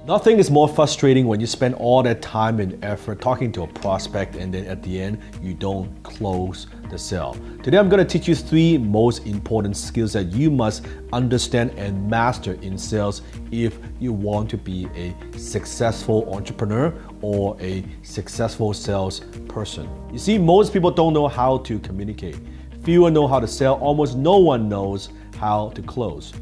Nothing is more frustrating when you spend all that time and effort talking to a prospect and then at the end, you don't close the sale. Today, I'm going to teach you 3 most important skills that you must understand and master in sales if you want to be a successful entrepreneur or a successful salesperson. You see, most people don't know how to communicate. Fewer know how to sell. Almost no one knows how to close.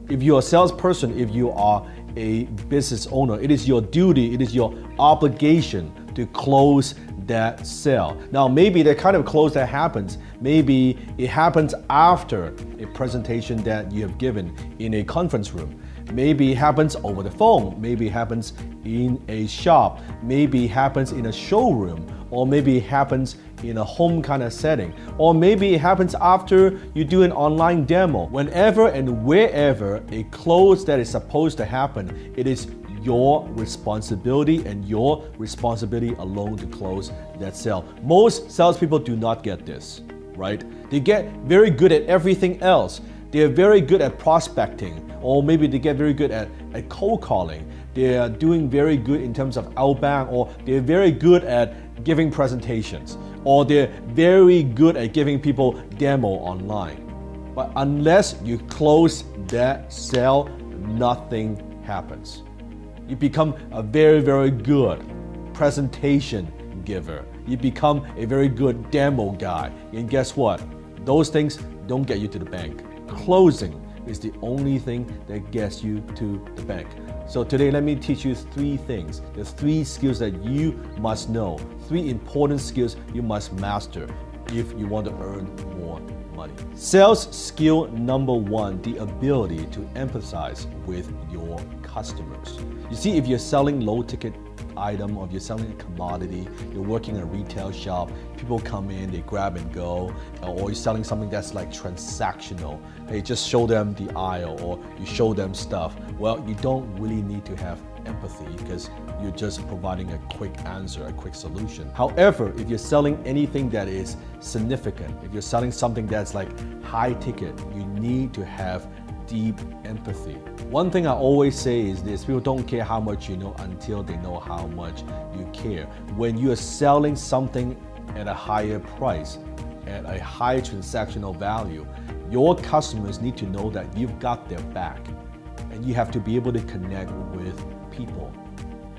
If you're a salesperson, if you are a business owner, it is your duty, it is your obligation to close that sale. Now, maybe the kind of close that happens, maybe it happens after a presentation that you have given in a conference room. Maybe it happens over the phone, maybe it happens in a shop, maybe it happens in a showroom, or maybe it happens in a home kind of setting, or maybe it happens after you do an online demo. Whenever and wherever a close that is supposed to happen, it is your responsibility and your responsibility alone to close that sale. Most salespeople do not get this, right? They get very good at everything else. They're very good at prospecting, or maybe they get very good at cold calling. They're doing very good in terms of outbound, or they're very good at giving presentations, or they're very good at giving people demo online. But unless you close that sale, nothing happens. You become a very, very good presentation giver. You become a very good demo guy. And guess what? Those things don't get you to the bank. Closing is the only thing that gets you to the bank. So today, let me teach you 3 things. There's 3 skills that you must know. 3 important skills you must master if you want to earn more money. Sales skill number 1, the ability to empathize with your customers. You see, if you're selling low ticket item, or if you're selling a commodity, you're working in a retail shop, people come in, they grab and go, or you're selling something that's like transactional, hey, just show them the aisle or you show them stuff. Well, you don't really need to have empathy because you're just providing a quick answer, a quick solution. However, if you're selling anything that is significant, if you're selling something that's like high ticket, you need to have deep empathy. One thing I always say is this: people don't care how much you know until they know how much you care. When you are selling something at a higher price, at a high transactional value, your customers need to know that you've got their back, and you have to be able to connect with people.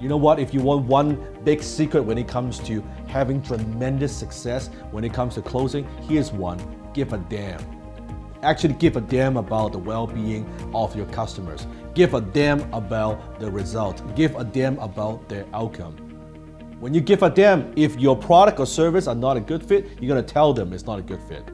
You know what? If you want one big secret when it comes to having tremendous success, when it comes to closing, here's one: give a damn. Actually give a damn about the well-being of your customers. Give a damn about the result. Give a damn about their outcome. When you give a damn, if your product or service are not a good fit, you're gonna tell them it's not a good fit.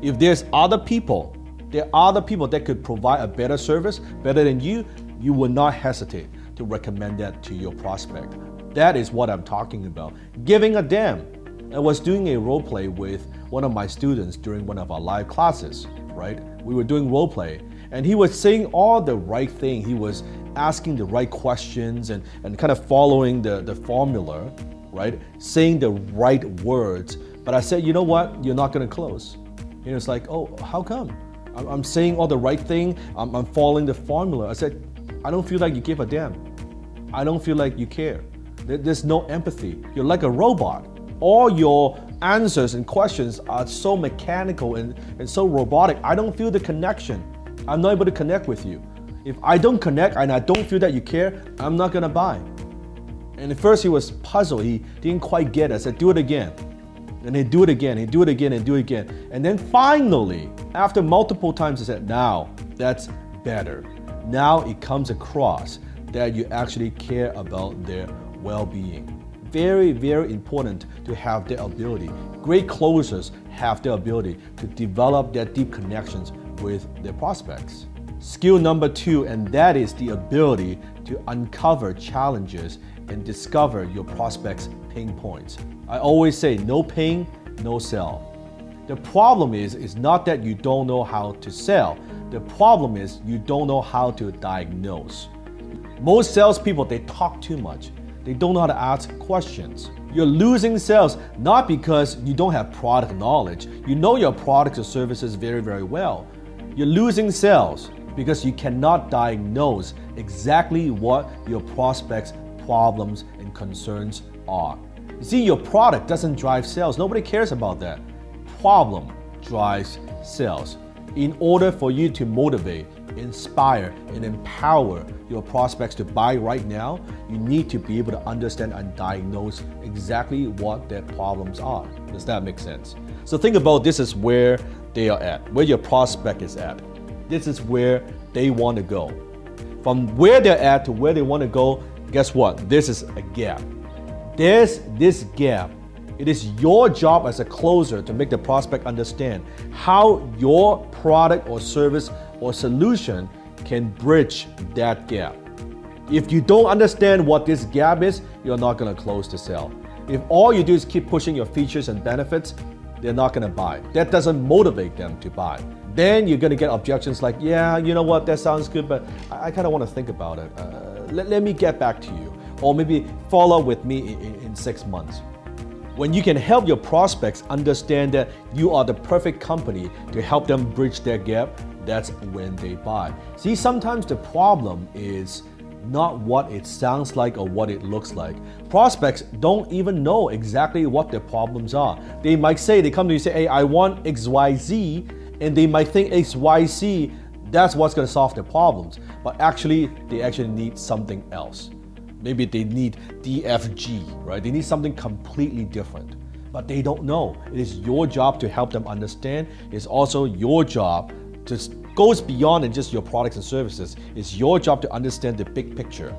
If there are other people that could provide a better service, better than you will not hesitate to recommend that to your prospect. That is what I'm talking about. Giving a damn. I was doing a role play with one of my students during one of our live classes. Right? We were doing role play, and he was saying all the right thing. He was asking the right questions and kind of following the formula, right? Saying the right words. But I said, you know what? You're not going to close. And he was like, oh, how come? I'm saying all the right thing. I'm following the formula. I said, I don't feel like you give a damn. I don't feel like you care. There's no empathy. You're like a robot. All your answers and questions are so mechanical and so robotic. I don't feel the connection. I'm not able to connect with you. If I don't connect and I don't feel that you care, I'm not gonna buy. And at first he was puzzled. He didn't quite get it. I said, do it again. And he'd do it again, he'd do it again and do it again. And then finally, after multiple times, he said, now that's better. Now it comes across that you actually care about their well-being. Very, very important to have the ability. Great closers have the ability to develop their deep connections with their prospects. Skill number 2, and that is the ability to uncover challenges and discover your prospects' pain points. I always say, no pain, no sell. The problem is not that you don't know how to sell. The problem is you don't know how to diagnose. Most salespeople, they talk too much. They don't know how to ask questions. You're losing sales not because you don't have product knowledge. You know your products or services very, very well. You're losing sales because you cannot diagnose exactly what your prospect's problems and concerns are. You see, your product doesn't drive sales. Nobody cares about that. Problem drives sales. In order for you to motivate, inspire, and empower your prospects to buy right now, you need to be able to understand and diagnose exactly what their problems are. Does that make sense? So think about this is where they are at, where your prospect is at. This is where they want to go. From where they're at to where they want to go, guess what? This is a gap. There's this gap. It is your job as a closer to make the prospect understand how your product or service or solution can bridge that gap. If you don't understand what this gap is, you're not going to close the sale. If all you do is keep pushing your features and benefits, they're not going to buy. That doesn't motivate them to buy. Then you're going to get objections like, yeah, you know what, that sounds good, but I kind of want to think about it. Let me get back to you. Or maybe follow with me in 6 months. When you can help your prospects understand that you are the perfect company to help them bridge their gap, that's when they buy. See, sometimes the problem is not what it sounds like or what it looks like. Prospects don't even know exactly what their problems are. They might say, they come to you and say, hey, I want XYZ, and they might think XYZ, that's what's going to solve their problems. But actually, they actually need something else. Maybe they need DFG, right? They need something completely different, but they don't know. It is your job to help them understand. It's also your job to goes beyond than just your products and services. It's your job to understand the big picture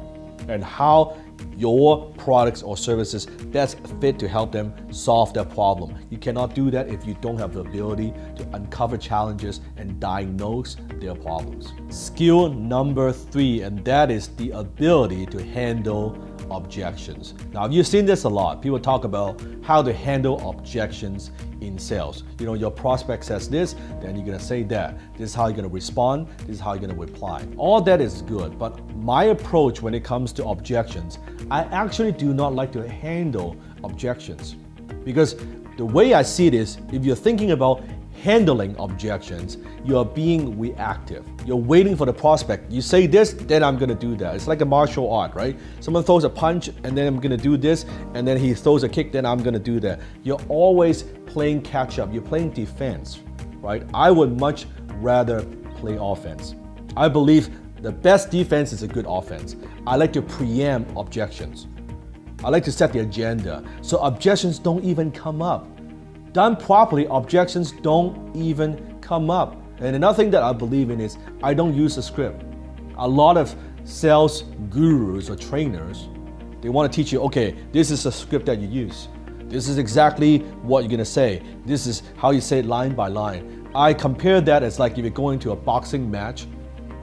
and how your products or services best fit to help them solve their problem. You cannot do that if you don't have the ability to uncover challenges and diagnose their problems. Skill number 3, and that is the ability to handle objections. Now, you've seen this a lot. People talk about how to handle objections in sales. You know, your prospect says this, then you're gonna say that. This is how you're gonna respond, this is how you're gonna reply. All that is good, but my approach when it comes to objections, I actually do not like to handle objections. Because the way I see it is, if you're thinking about handling objections, you are being reactive. You're waiting for the prospect. You say this, then I'm gonna do that. It's like a martial art, right? Someone throws a punch, and then I'm gonna do this, and then he throws a kick, then I'm gonna do that. You're always playing catch up. You're playing defense, right? I would much rather play offense. I believe the best defense is a good offense. I like to preempt objections. I like to set the agenda so objections don't even come up. Done properly, objections don't even come up. And another thing that I believe in is I don't use a script. A lot of sales gurus or trainers, they want to teach you, okay, this is a script that you use. This is exactly what you're gonna say. This is how you say it line by line. I compare that as like if you're going to a boxing match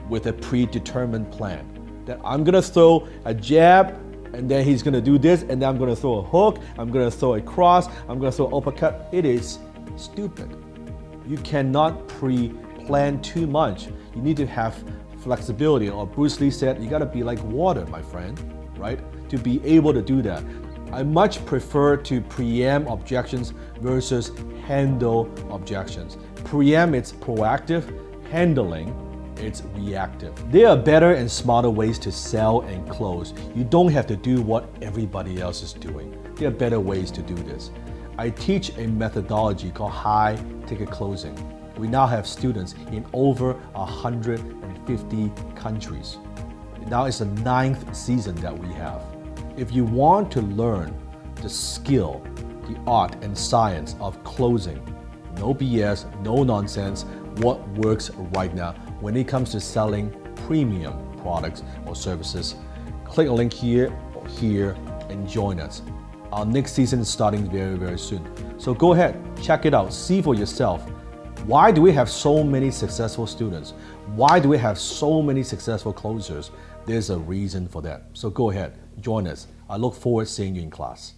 with a predetermined plan. That I'm gonna throw a jab, and then he's gonna do this, and then I'm gonna throw a hook, I'm gonna throw a cross, I'm gonna throw an uppercut. It is stupid. You cannot pre-plan too much. You need to have flexibility, or Bruce Lee said, you gotta be like water, my friend, right? To be able to do that. I much prefer to preempt objections versus handle objections. Preempt, it's proactive. Handling, it's reactive. There are better and smarter ways to sell and close. You don't have to do what everybody else is doing. There are better ways to do this. I teach a methodology called high ticket closing. We now have students in over 150 countries. Now it's the 9th season that we have. If you want to learn the skill, the art and science of closing, no BS, no nonsense, what works right now when it comes to selling premium products or services, click a link here or here and join us. Our next season is starting very, very soon. So go ahead, check it out, see for yourself. Why do we have so many successful students? Why do we have so many successful closers? There's a reason for that. So go ahead, join us. I look forward to seeing you in class.